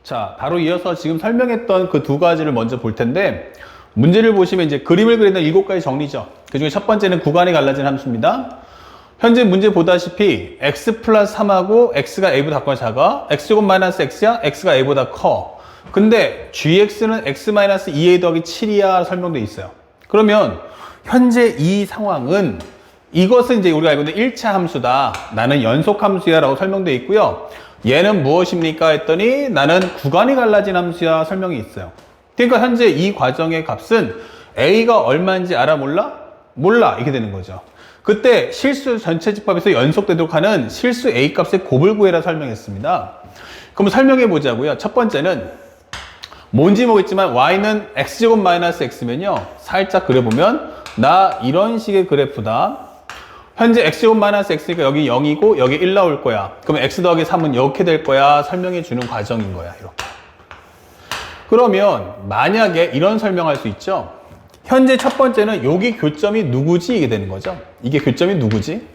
자, 바로 이어서 지금 설명했던 그 두 가지를 먼저 볼 텐데, 문제를 보시면 이제 그림을 그리는 7가지 정리죠. 그 중에 첫 번째는 구간이 갈라진 함수입니다. 현재 문제 보다시피 x 플러스 3하고 x가 a보다 작아, x제곱 마이너스 x야, x가 a보다 커. 근데 gx는 x 마이너스 2a 더하기 7이야 설명돼 있어요. 그러면 현재 이 상황은 이것은 이제 우리가 알고 있는 1차 함수다. 나는 연속 함수야 라고 설명돼 있고요. 얘는 무엇입니까? 했더니 나는 구간이 갈라진 함수야 설명이 있어요. 그러니까 현재 이 과정의 값은 a가 얼마인지 알아 몰라? 몰라. 이렇게 되는 거죠. 그때 실수 전체 집합에서 연속되도록 하는 실수 a 값의 곱을 구해라 설명했습니다. 그럼 설명해 보자고요. 첫 번째는 뭔지 모르겠지만 y는 x제곱 마이너스 x면요. 살짝 그려보면 나 이런 식의 그래프다. 현재 x제곱 마이너스 x니까 여기 0이고 여기 1 나올 거야. 그러면 x 더하기 3은 이렇게 될 거야. 설명해 주는 과정인 거야. 이렇게. 그러면 만약에 이런 설명할 수 있죠. 현재 첫 번째는 여기 교점이 누구지? 이게 되는 거죠. 이게 교점이 누구지?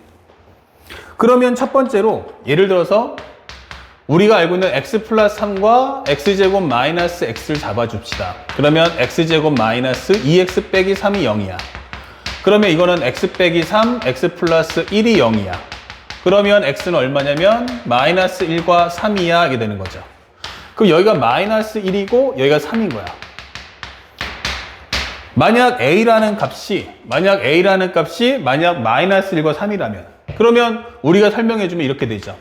그러면 첫 번째로 예를 들어서 우리가 알고 있는 x 플러스 3과 x제곱 마이너스 x를 잡아줍시다. 그러면 x제곱 마이너스 2x 빼기 3이 0이야. 그러면 이거는 x 빼기 3, x 플러스 1이 0이야. 그러면 x는 얼마냐면 마이너스 1과 3이야. 이게 되는 거죠. 그럼 여기가 마이너스 1이고 여기가 3인 거야. 만약 a라는 값이 만약 마이너스 1과 3이라면 그러면 우리가 설명해주면 이렇게 되죠.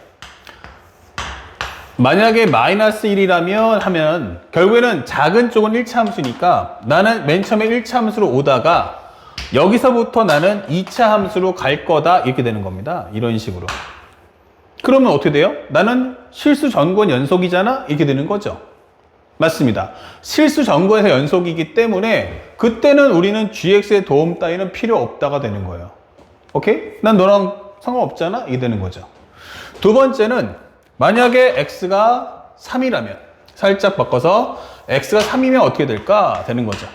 만약에 마이너스 1이라면 하면 결국에는 작은 쪽은 1차 함수니까 나는 맨 처음에 1차 함수로 오다가 여기서부터 나는 2차 함수로 갈 거다 이렇게 되는 겁니다. 이런 식으로. 그러면 어떻게 돼요? 나는 실수 전권 연속이잖아? 이렇게 되는 거죠. 맞습니다. 실수 전권에서 연속이기 때문에 그때는 우리는 gx의 도움 따위는 필요 없다가 되는 거예요. 오케이? 난 너랑 상관없잖아? 이게 되는 거죠. 두 번째는 만약에 x가 3이라면 살짝 바꿔서 x가 3이면 어떻게 될까? 되는 거죠.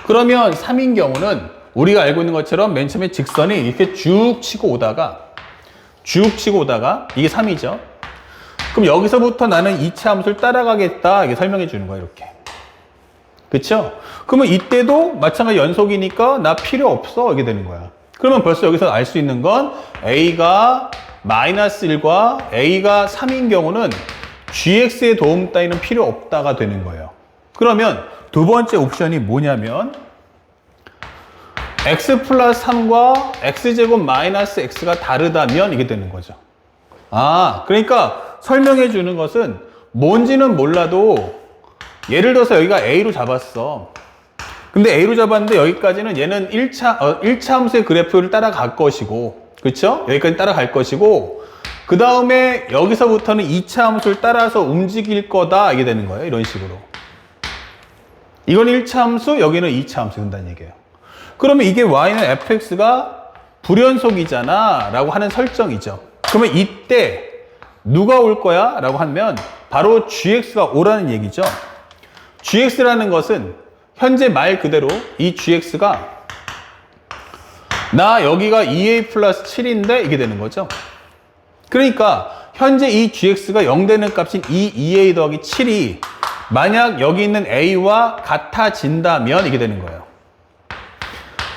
그러면 3인 경우는 우리가 알고 있는 것처럼 맨 처음에 직선이 이렇게 쭉 치고 오다가 이게 3이죠. 그럼 여기서부터 나는 2차 함수를 따라가겠다. 이게 설명해 주는 거야, 이렇게. 그쵸? 그러면 이때도 마찬가지 연속이니까 나 필요 없어. 이게 되는 거야. 그러면 벌써 여기서 알 수 있는 건 a가 마이너스 1과 a가 3인 경우는 gx의 도움 따위는 필요 없다가 되는 거예요. 그러면 두 번째 옵션이 뭐냐면 x 플러스 3과 x제곱 마이너스 x가 다르다면 이게 되는 거죠. 그러니까 설명해 주는 것은 뭔지는 몰라도 예를 들어서 여기가 a로 잡았어. 근데 a로 잡았는데 여기까지는 얘는 1차 함수의 그래프를 따라갈 것이고 그렇죠? 여기까지 따라갈 것이고 그 다음에 여기서부터는 2차 함수를 따라서 움직일 거다 이게 되는 거예요. 이런 식으로. 이건 1차 함수, 여기는 2차 함수 된다는 얘기예요. 그러면 이게 y는 fx가 불연속이잖아 라고 하는 설정이죠. 그러면 이때 누가 올 거야? 라고 하면 바로 gx가 오라는 얘기죠. gx라는 것은 현재 말 그대로 이 gx가 나 여기가 2a 플러스 7인데 이게 되는 거죠. 그러니까 현재 이 gx가 0 되는 값인 이 2a 더하기 7이 만약 여기 있는 a와 같아진다면 이게 되는 거예요.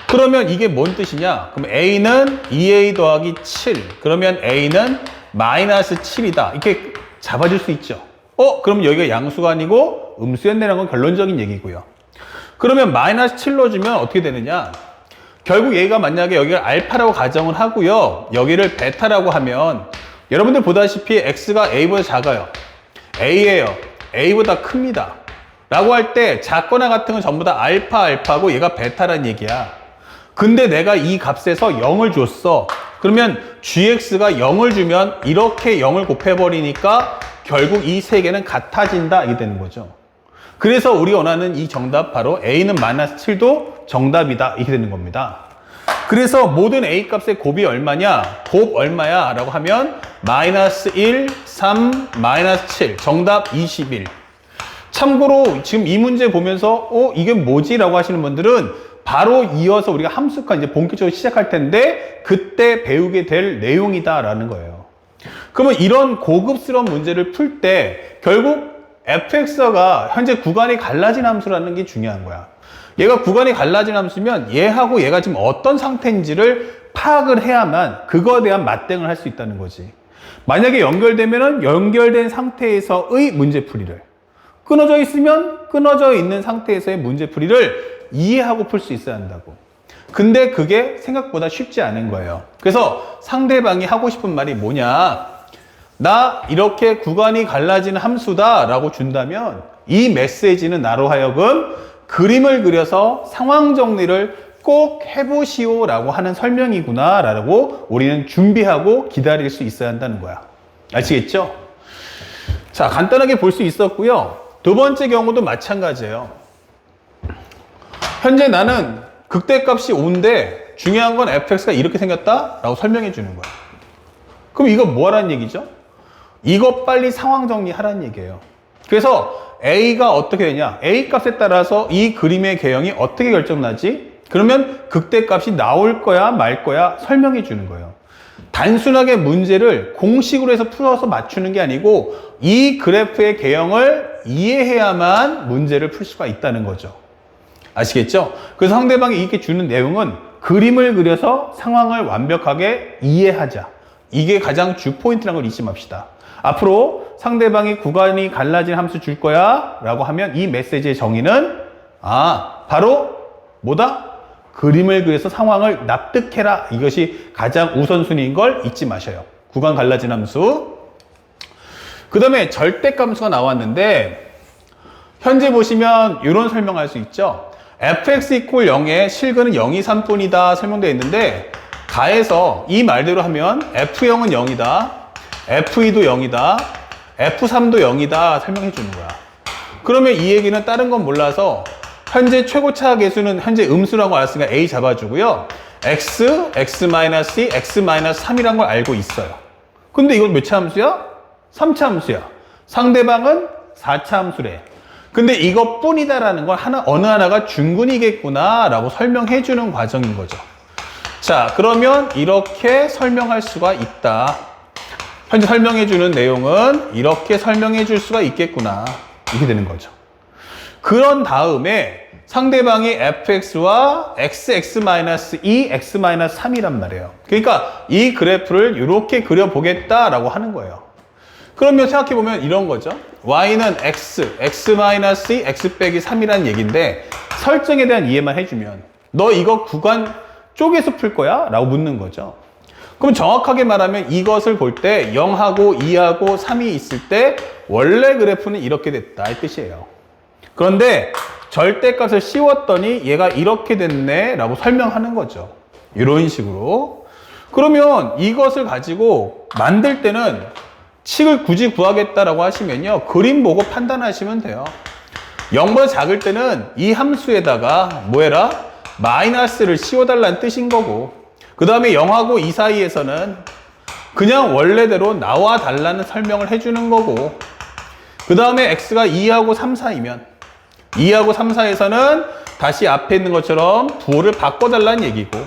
그러면 이게 뭔 뜻이냐? 그럼 a는 2a 더하기 7. 그러면 a는 마이너스 7이다. 이렇게 잡아줄 수 있죠. 그럼 여기가 양수가 아니고 음수였네라는 건 결론적인 얘기고요. 그러면 마이너스 7로 주면 어떻게 되느냐? 결국 얘가 만약에 여기가 알파라고 가정을 하고요. 여기를 베타라고 하면 여러분들 보다시피 x가 a보다 작아요. a예요. a보다 큽니다. 라고 할 때 작거나 같은 건 전부 다 알파고 얘가 베타란 얘기야. 근데 내가 이 값에서 0을 줬어. 그러면 gx가 0을 주면 이렇게 0을 곱해버리니까 결국 이 세 개는 같아진다 이게 되는 거죠. 그래서 우리가 원하는 이 정답 바로 a는 마이너스 7도 정답이다 이렇게 되는 겁니다. 그래서 모든 a 값의 곱이 얼마냐? 곱 얼마야? 라고 하면 마이너스 1, 3, 마이너스 7 정답 21. 참고로 지금 이 문제 보면서 이게 뭐지? 라고 하시는 분들은 바로 이어서 우리가 함수과 이제 본격적으로 시작할 텐데 그때 배우게 될 내용이다라는 거예요. 그러면 이런 고급스러운 문제를 풀 때 결국 fx가 현재 구간이 갈라진 함수라는 게 중요한 거야. 얘가 구간이 갈라진 함수면 얘하고 얘가 지금 어떤 상태인지를 파악을 해야만 그거에 대한 맞대응을 할 수 있다는 거지. 만약에 연결되면은 연결된 상태에서의 문제풀이를, 끊어져 있으면 끊어져 있는 상태에서의 문제풀이를 이해하고 풀 수 있어야 한다고. 근데 그게 생각보다 쉽지 않은 거예요. 그래서 상대방이 하고 싶은 말이 뭐냐, 나 이렇게 구간이 갈라지는 함수다 라고 준다면 이 메시지는 나로 하여금 그림을 그려서 상황 정리를 꼭 해보시오 라고 하는 설명이구나 라고 우리는 준비하고 기다릴 수 있어야 한다는 거야. 아시겠죠? 자, 간단하게 볼 수 있었고요. 두 번째 경우도 마찬가지예요. 현재 나는 극대값이 5인데 중요한 건 fx가 이렇게 생겼다 라고 설명해 주는 거야. 그럼 이거 뭐 하라는 얘기죠? 이거 빨리 상황 정리하라는 얘기예요. 그래서 a가 어떻게 되냐, a 값에 따라서 이 그림의 개형이 어떻게 결정나지? 그러면 극대값이 나올 거야 말 거야 설명해 주는 거예요. 단순하게 문제를 공식으로 해서 풀어서 맞추는 게 아니고 이 그래프의 개형을 이해해야만 문제를 풀 수가 있다는 거죠. 아시겠죠? 그래서 상대방이 이렇게 주는 내용은 그림을 그려서 상황을 완벽하게 이해하자. 이게 가장 주 포인트라는 걸 잊지 맙시다. 앞으로 상대방이 구간이 갈라진 함수 줄 거야 라고 하면 이 메시지의 정의는 바로 뭐다? 그림을 그려서 상황을 납득해라. 이것이 가장 우선순위인 걸 잊지 마셔요. 구간 갈라진 함수. 그 다음에 절대값수가 나왔는데 현재 보시면 이런 설명할 수 있죠. fx equal 0에 실근은 0, 2, 3뿐이다 설명되어 있는데 가에서 이 말대로 하면 f0은 0이다, f2도 0이다, f3도 0이다 설명해 주는 거야. 그러면 이 얘기는 다른 건 몰라서 현재 최고차 계수는 현재 음수라고 알았으니까 a 잡아주고요. x, x-2, x-3이란 걸 알고 있어요. 근데 이건 몇 차 함수야? 3차 함수야. 상대방은 4차 함수래. 근데 이것뿐이다라는 건 어느 하나가 중근이겠구나 라고 설명해 주는 과정인 거죠. 자, 그러면 이렇게 설명할 수가 있다. 현재 설명해 주는 내용은 이렇게 설명해 줄 수가 있겠구나. 이렇게 되는 거죠. 그런 다음에 상대방이 fx와 x-2, x-3이란 말이에요. 그러니까 이 그래프를 이렇게 그려보겠다라고 하는 거예요. 그러면 생각해보면 이런 거죠. y는 x, x-2, x 빼기 3이라는 얘기인데 설정에 대한 이해만 해주면 너 이거 구간 쪼개서 풀 거야? 라고 묻는 거죠. 그럼 정확하게 말하면 이것을 볼 때 0하고 2하고 3이 있을 때 원래 그래프는 이렇게 됐다 이 뜻이에요. 그런데 절대값을 씌웠더니 얘가 이렇게 됐네 라고 설명하는 거죠. 이런 식으로. 그러면 이것을 가지고 만들 때는 칙을 굳이 구하겠다라고 하시면요, 그림 보고 판단하시면 돼요. 0보다 작을 때는 이 함수에다가 뭐 해라? 마이너스를 씌워달라는 뜻인 거고, 그 다음에 0하고 2 사이에서는 그냥 원래대로 나와 달라는 설명을 해주는 거고, 그 다음에 x가 2하고 3 사이면 2하고 3 사이에서는 다시 앞에 있는 것처럼 부호를 바꿔달라는 얘기고,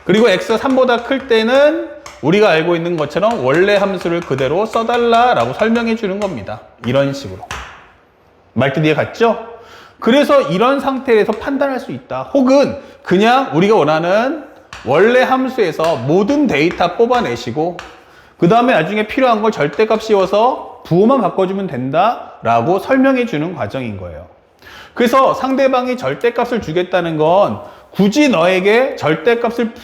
그리고 x가 3보다 클 때는 우리가 알고 있는 것처럼 원래 함수를 그대로 써달라라고 설명해 주는 겁니다. 이런 식으로. 말뜻 이해 갔죠? 그래서 이런 상태에서 판단할 수 있다. 혹은 그냥 우리가 원하는 원래 함수에서 모든 데이터 뽑아내시고 그 다음에 나중에 필요한 걸 절대값 씌워서 부호만 바꿔주면 된다라고 설명해 주는 과정인 거예요. 그래서 상대방이 절대값을 주겠다는 건 굳이 너에게 절대값을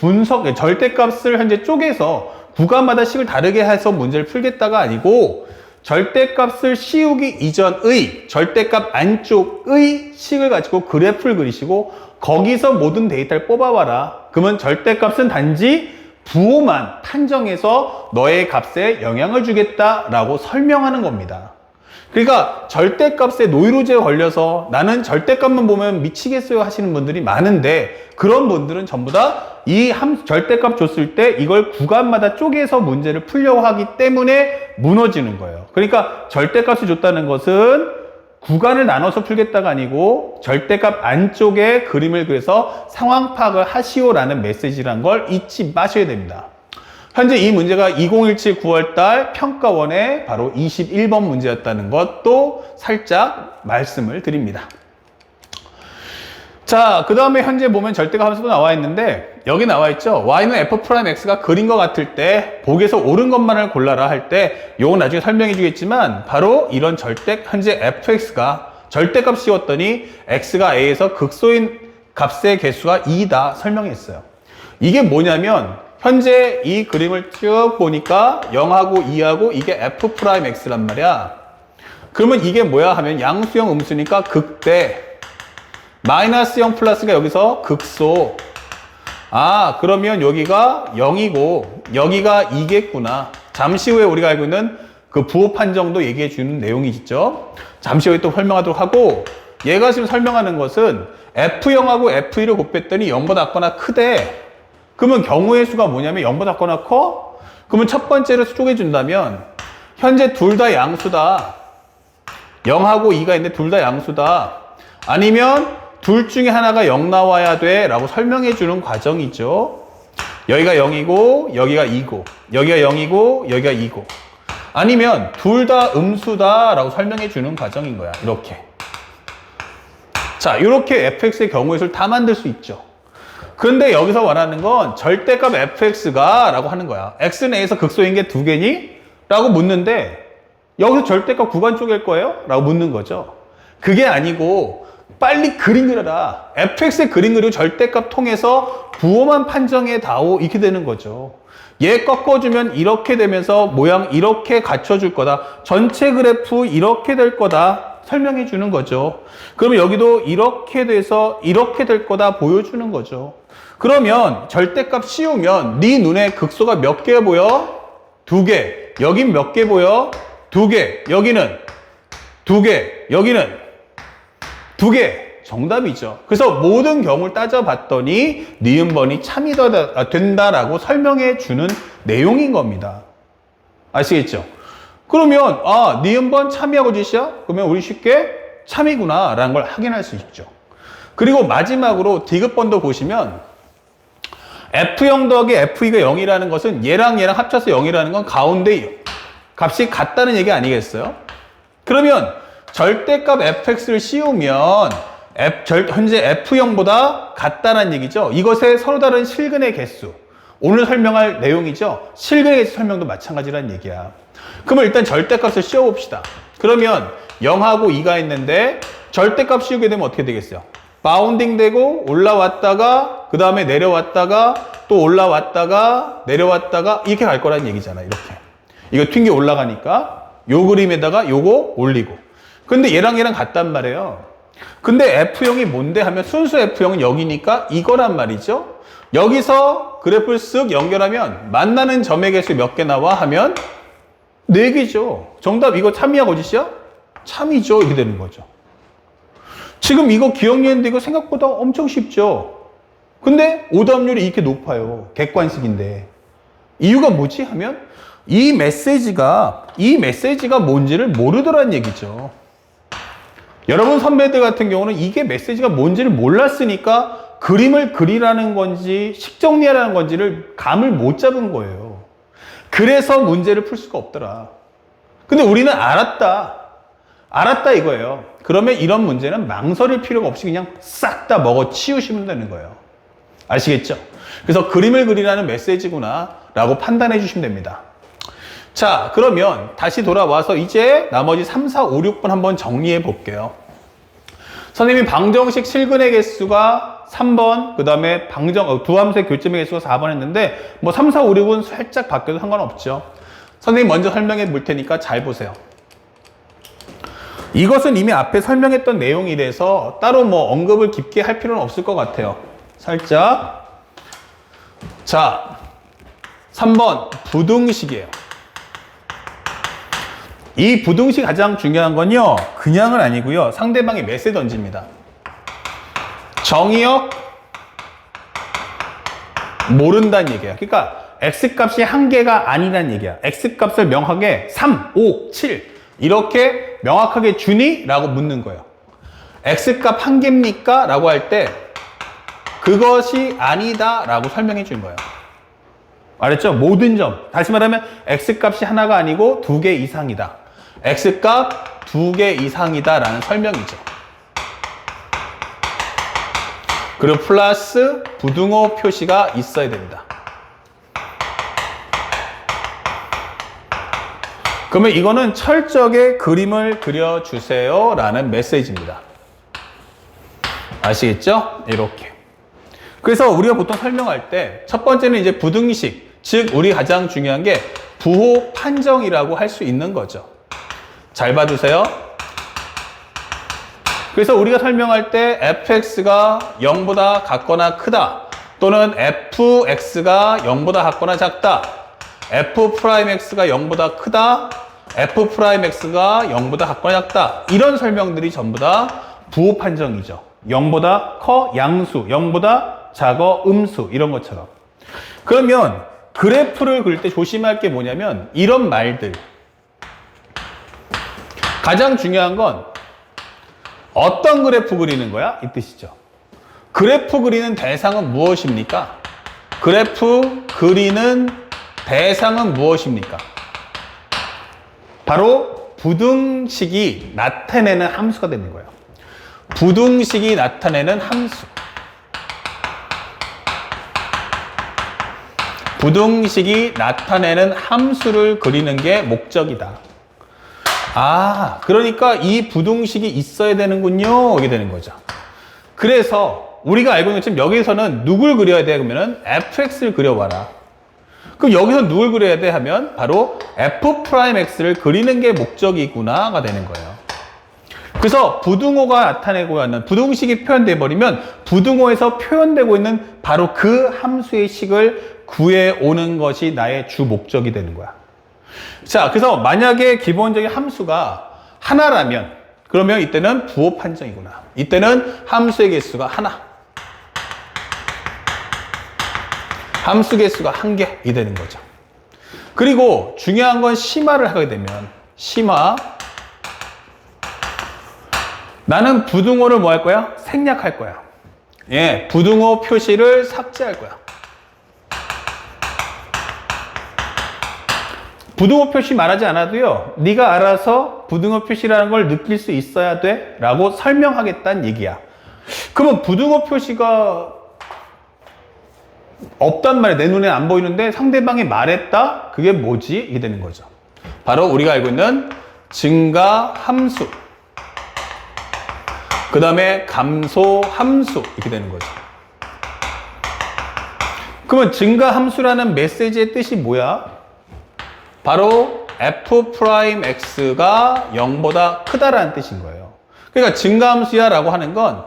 절대값을 현재 쪼개서 구간마다 식을 다르게 해서 문제를 풀겠다가 아니고 절대값을 씌우기 이전의 절대값 안쪽의 식을 가지고 그래프를 그리시고 거기서 모든 데이터를 뽑아와라. 그러면 절대값은 단지 부호만 판정해서 너의 값에 영향을 주겠다라고 설명하는 겁니다. 그러니까 절대값에 노이로제에 걸려서 나는 절대값만 보면 미치겠어요 하시는 분들이 많은데 그런 분들은 전부 다 이 절대값 줬을 때 이걸 구간마다 쪼개서 문제를 풀려고 하기 때문에 무너지는 거예요. 그러니까 절대값을 줬다는 것은 구간을 나눠서 풀겠다가 아니고 절대값 안쪽에 그림을 그려서 상황 파악을 하시오라는 메시지란 걸 잊지 마셔야 됩니다. 현재 이 문제가 2017 9월달 평가원의 바로 21번 문제였다는 것도 살짝 말씀을 드립니다. 자, 그 다음에 현재 보면 절대값 함수도 나와 있는데 여기 나와 있죠. y는 f'(x가 그린 것 같을 때 복에서 옳은 것만을 골라라 할 때 요건 나중에 설명해 주겠지만 바로 이런 현재 fx가 절대값 씌웠더니 x가 a에서 극소인 값의 개수가 2다 설명했어요. 이게 뭐냐면 현재 이 그림을 쭉 보니까 0하고 2하고 이게 f'x란 말이야. 그러면 이게 뭐야 하면 양수형 음수니까 극대 마이너스 0 플러스가 여기서 극소. 아, 그러면 여기가 0이고 여기가 2겠구나. 잠시 후에 우리가 알고 있는 그 부호 판정도 얘기해 주는 내용이죠. 잠시 후에 또 설명하도록 하고, 얘가 지금 설명하는 것은 F0하고 F2를 곱했더니 0보다 작거나 크대. 그러면 경우의 수가 뭐냐면 0보다 작거나 커? 그러면 첫 번째로 쪼개준다면 현재 둘 다 양수다. 0하고 2가 있는데 둘 다 양수다. 아니면 둘 중에 하나가 0 나와야 돼 라고 설명해 주는 과정이죠. 여기가 0이고 여기가 2고 여기가 0이고 여기가 2고 아니면 둘 다 음수다 라고 설명해 주는 과정인 거야. 이렇게. 자, 이렇게 fx의 경우의 수를 다 만들 수 있죠. 그런데 여기서 원하는 건 절대값 fx가 라고 하는 거야. x는 a에서 극소인 게 두 개니? 라고 묻는데 여기서 절대값 구간 쪼갤 거예요? 라고 묻는 거죠. 그게 아니고 빨리 그림 그려라. fx의 그림 그리고 절대값 통해서 부호만 판정해 다오. 이렇게 되는 거죠. 얘 꺾어주면 이렇게 되면서 모양 이렇게 갖춰줄 거다. 전체 그래프 이렇게 될 거다. 설명해 주는 거죠. 그러면 여기도 이렇게 돼서 이렇게 될 거다 보여주는 거죠. 그러면 절대값 씌우면 네 눈에 극소가 몇 개 보여? 2개. 여긴 몇 개 보여? 2개. 여기는 2개. 여기는 2개. 정답이죠. 그래서 모든 경우를 따져봤더니 니은번이 참이 된다라고 설명해 주는 내용인 겁니다. 아시겠죠? 그러면 니은번 참이하고 짓이야? 그러면 우리 쉽게 참이구나 라는 걸 확인할 수 있죠. 그리고 마지막으로 디귿번도 보시면 F0 더하기 F2가 0이라는 것은 얘랑 합쳐서 0이라는 건 가운데 값이 같다는 얘기 아니겠어요? 그러면 절대값 fx를 씌우면 현재 f0보다 같다는 얘기죠. 이것의 서로 다른 실근의 개수. 오늘 설명할 내용이죠. 실근의 개수 설명도 마찬가지라는 얘기야. 그러면 일단 절대값을 씌워봅시다. 그러면 0하고 2가 있는데 절대값 씌우게 되면 어떻게 되겠어요? 바운딩 되고 올라왔다가 그 다음에 내려왔다가 또 올라왔다가 내려왔다가 이렇게 갈 거라는 얘기잖아. 이렇게. 이거 튕겨 올라가니까 요 그림에다가 요거 올리고. 근데 얘랑 같단 말이에요. 근데 F0이 뭔데 하면 순수 F0은 여기니까 이거란 말이죠. 여기서 그래프를 쓱 연결하면 만나는 점의 개수 몇 개 나와 하면 4개죠. 정답 이거 참이야 거짓이야? 참이죠. 이렇게 되는 거죠. 지금 이거 기억력인데 이거 생각보다 엄청 쉽죠. 근데 오답률이 이렇게 높아요. 객관식인데. 이유가 뭐지 하면 이 메시지가 뭔지를 모르더란 얘기죠. 여러분 선배들 같은 경우는 이게 메시지가 뭔지를 몰랐으니까 그림을 그리라는 건지 식정리하라는 건지를 감을 못 잡은 거예요. 그래서 문제를 풀 수가 없더라. 근데 우리는 알았다 이거예요. 그러면 이런 문제는 망설일 필요가 없이 그냥 싹 다 먹어 치우시면 되는 거예요. 아시겠죠? 그래서 그림을 그리라는 메시지구나 라고 판단해 주시면 됩니다. 자, 그러면 다시 돌아와서 이제 나머지 3, 4, 5, 6번 한번 정리해 볼게요. 선생님이 방정식 실근의 개수가 3번, 그 다음에 두 함수의 교점의 개수가 4번 했는데, 뭐 3, 4, 5, 6은 살짝 바뀌어도 상관없죠. 선생님 먼저 설명해 볼 테니까 잘 보세요. 이것은 이미 앞에 설명했던 내용이라서 따로 뭐 언급을 깊게 할 필요는 없을 것 같아요. 살짝. 자, 3번 부등식이에요. 이 부등식 가장 중요한 건요, 그냥은 아니고요, 상대방이 몇에 던집니다. 정의역 모른다는 얘기야. 그러니까 x값이 한 개가 아니라는 얘기야. x값을 명확하게 3, 5, 7 이렇게 명확하게 주니? 라고 묻는 거예요. x값 한 개입니까? 라고 할 때 그것이 아니다 라고 설명해 준 거예요. 알았죠? 모든 점. 다시 말하면 x값이 하나가 아니고 2개 이상이다. x값 2개 이상이다 라는 설명이죠. 그리고 플러스 부등호 표시가 있어야 됩니다. 그러면 이거는 철저하게 그림을 그려주세요 라는 메시지입니다. 아시겠죠? 이렇게. 그래서 우리가 보통 설명할 때 첫 번째는 이제 부등식, 즉 우리 가장 중요한 게 부호 판정이라고 할 수 있는 거죠. 잘 봐주세요. 그래서 우리가 설명할 때 fx가 0보다 같거나 크다, 또는 fx가 0보다 같거나 작다, f'x가 0보다 크다, f'x가 0보다 같거나 작다, 이런 설명들이 전부 다 부호 판정이죠. 0보다 커 양수, 0보다 작어 음수, 이런 것처럼. 그러면 그래프를 그릴 때 조심할 게 뭐냐면 이런 말들. 가장 중요한 건 어떤 그래프 그리는 거야? 이 뜻이죠. 그래프 그리는 대상은 무엇입니까? 그래프 그리는 대상은 무엇입니까? 바로 부등식이 나타내는 함수가 되는 거예요. 부등식이 나타내는 함수. 부등식이 나타내는 함수를 그리는 게 목적이다. 아, 그러니까 이 부등식이 있어야 되는군요. 이게 되는 거죠. 그래서 우리가 알고 있는 것처럼 여기서는 누굴 그려야 돼? 그러면은 fx를 그려봐라. 그럼 여기서 누굴 그려야 돼? 하면 바로 f'x를 그리는 게 목적이구나가 되는 거예요. 그래서 부등호가 나타내고 하는 부등식이 표현돼 버리면 부등호에서 표현되고 있는 바로 그 함수의 식을 구해오는 것이 나의 주 목적이 되는 거야. 자, 그래서 만약에 기본적인 함수가 하나라면 그러면 이때는 부호 판정이구나. 이때는 함수의 개수가 하나. 함수 개수가 1개 이 되는 거죠. 그리고 중요한 건 심화를 하게 되면 심화. 나는 부등호를 뭐 할 거야? 생략할 거야. 예, 부등호 표시를 삭제할 거야. 부등호 표시 말하지 않아도요, 네가 알아서 부등호 표시라는 걸 느낄 수 있어야 돼 라고 설명하겠다는 얘기야. 그러면 부등호 표시가 없단 말이야. 내 눈에 안 보이는데 상대방이 말했다? 그게 뭐지? 이게 되는 거죠. 바로 우리가 알고 있는 증가 함수, 그 다음에 감소 함수, 이렇게 되는 거죠. 그러면 증가 함수라는 메시지의 뜻이 뭐야? 바로 f'x가 0보다 크다라는 뜻인 거예요. 그러니까 증가함수야 라고 하는 건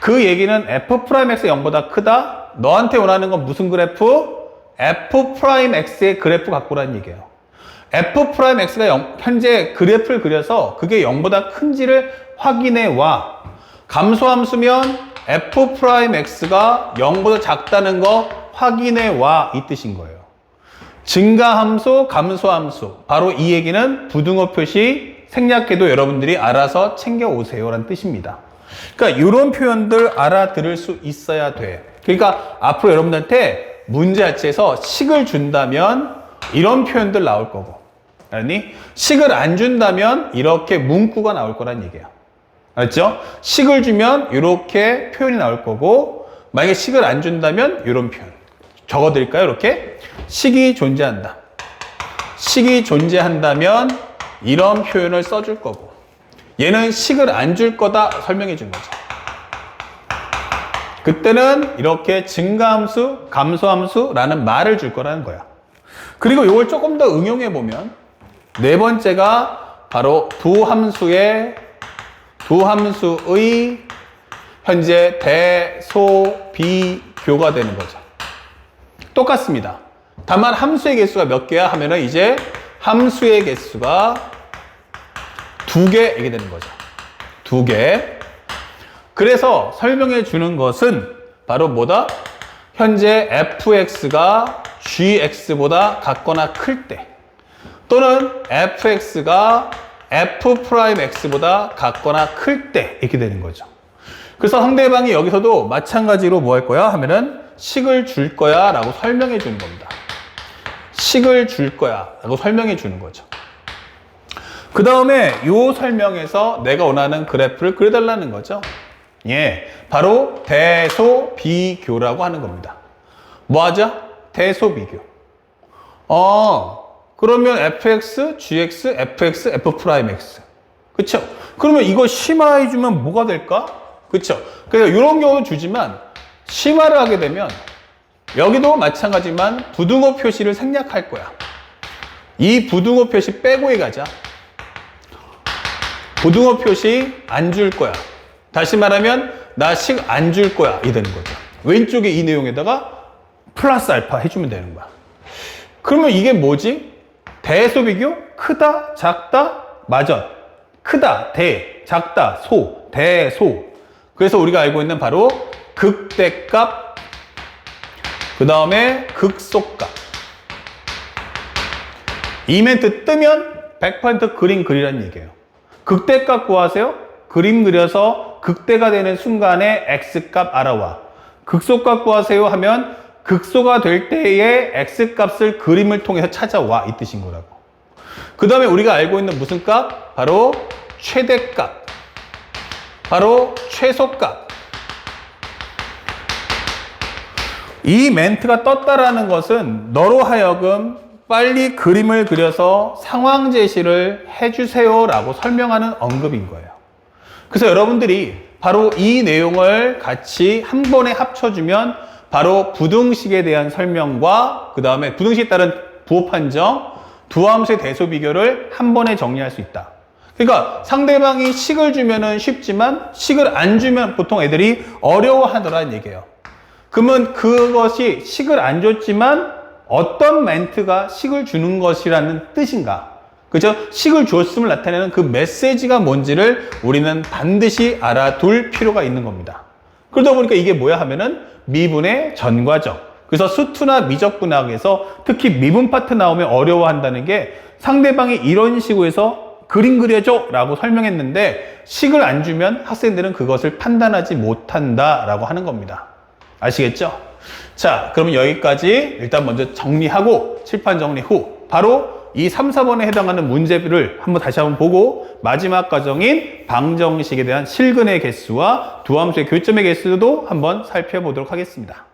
그 얘기는 f'x가 0보다 크다? 너한테 원하는 건 무슨 그래프? f'x의 그래프 갖고 오라는 얘기예요. f'x가 현재 그래프를 그려서 그게 0보다 큰지를 확인해 와. 감소함수면 f'x가 0보다 작다는 거 확인해 와. 이 뜻인 거예요. 증가함수, 감소함수. 바로 이 얘기는 부등호 표시 생략해도 여러분들이 알아서 챙겨오세요 라는 뜻입니다. 그러니까 이런 표현들 알아들을 수 있어야 돼. 그러니까 앞으로 여러분들한테 문제 자체에서 식을 준다면 이런 표현들 나올 거고, 알았니? 식을 안 준다면 이렇게 문구가 나올 거란 얘기야. 알았죠? 식을 주면 이렇게 표현이 나올 거고, 만약에 식을 안 준다면 이런 표현. 적어드릴까요? 이렇게. 식이 존재한다. 식이 존재한다면 이런 표현을 써줄 거고, 얘는 식을 안 줄 거다 설명해 준 거죠. 그때는 이렇게 증가함수, 감소함수라는 말을 줄 거라는 거야. 그리고 이걸 조금 더 응용해 보면 네 번째가 바로 두 함수의 현재 대, 소, 비, 교가 되는 거죠. 똑같습니다. 다만 함수의 개수가 몇 개야 하면은 이제 함수의 개수가 2개 이게 되는 거죠. 2개. 그래서 설명해 주는 것은 바로 뭐다? 현재 fx가 gx보다 같거나 클 때, 또는 fx가 f'x보다 같거나 클 때 이렇게 되는 거죠. 그래서 상대방이 여기서도 마찬가지로 뭐 할 거야 하면은 식을 줄 거야 라고 설명해 주는 겁니다. 식을 줄 거야 라고 설명해 주는 거죠. 그 다음에 이 설명에서 내가 원하는 그래프를 그려달라는 거죠. 예, 바로 대소비교라고 하는 겁니다. 뭐 하죠? 대소비교. 그러면 fx, gx, fx, f'x. 그쵸? 그러면 이거 심화해주면 뭐가 될까? 그쵸? 그래서 이런 경우는 주지만 심화를 하게 되면 여기도 마찬가지만 부등호 표시를 생략할 거야. 이 부등호 표시 빼고 가자. 부등호 표시 안 줄 거야. 다시 말하면 나 식 안 줄 거야 이 되는 거죠. 왼쪽에 이 내용에다가 플러스 알파 해주면 되는 거야. 그러면 이게 뭐지? 대소비교? 크다, 작다, 마전. 크다, 대, 작다, 소, 대소. 그래서 우리가 알고 있는 바로 극대값, 그 다음에 극소값. 이 멘트 뜨면 100% 그림 그리라는 얘기예요. 극대값 구하세요. 그림 그려서 극대가 되는 순간에 x값 알아와. 극소값 구하세요 하면 극소가 될 때의 x값을 그림을 통해서 찾아와 이 뜻인 거라고. 그 다음에 우리가 알고 있는 무슨 값? 바로 최대값, 바로 최소값. 이 멘트가 떴다라는 것은 너로 하여금 빨리 그림을 그려서 상황 제시를 해주세요 라고 설명하는 언급인 거예요. 그래서 여러분들이 바로 이 내용을 같이 한 번에 합쳐주면 바로 부등식에 대한 설명과 그 다음에 부등식에 따른 부호 판정, 두 함수의 대소 비교를 한 번에 정리할 수 있다. 그러니까 상대방이 식을 주면은 쉽지만 식을 안 주면 보통 애들이 어려워하더라는 얘기예요. 그러면 그것이 식을 안 줬지만 어떤 멘트가 식을 주는 것이라는 뜻인가? 그죠? 식을 줬음을 나타내는 그 메시지가 뭔지를 우리는 반드시 알아둘 필요가 있는 겁니다. 그러다 보니까 이게 뭐야 하면은 미분의 전과정. 그래서 수투나 미적분학에서 특히 미분 파트 나오면 어려워한다는 게 상대방이 이런 식으로 해서 그림 그려줘 라고 설명했는데 식을 안 주면 학생들은 그것을 판단하지 못한다 라고 하는 겁니다. 아시겠죠? 자, 그러면 여기까지 일단 먼저 정리하고 칠판 정리 후 바로 이 3, 4번에 해당하는 문제를 한번 다시 한번 보고 마지막 과정인 방정식에 대한 실근의 개수와 두 함수의 교점의 개수도 한번 살펴보도록 하겠습니다.